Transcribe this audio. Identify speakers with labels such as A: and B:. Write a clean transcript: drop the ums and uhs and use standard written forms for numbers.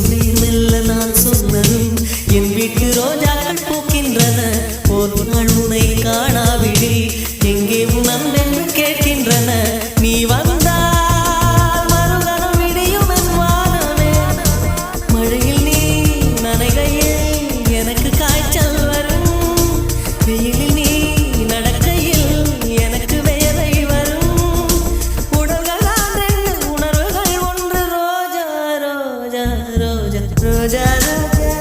A: மெல்ல நான் சொன்னதும் என் வீட்டு ரோஜாக்கள் பூக்கின்றன. ஒரு நாள் உன்னை காணாவிடில் எங்கே உன் அன்பென்று கேட்கின்றன. நீ வந்தால் மறுகணம் விடியும் என் வானமே. மழையில் நீ நனைகையில் எனக்கு காய்ச்சல் வரும். வெயிலில் நீ நடக்கையில் எனக்கு வேலை வரும். உடல்கள் ரெண்டு உணர்வுகள் ஒன்று. ரோஜா ரோஜா ரோஜா ரோஜா ரோஜா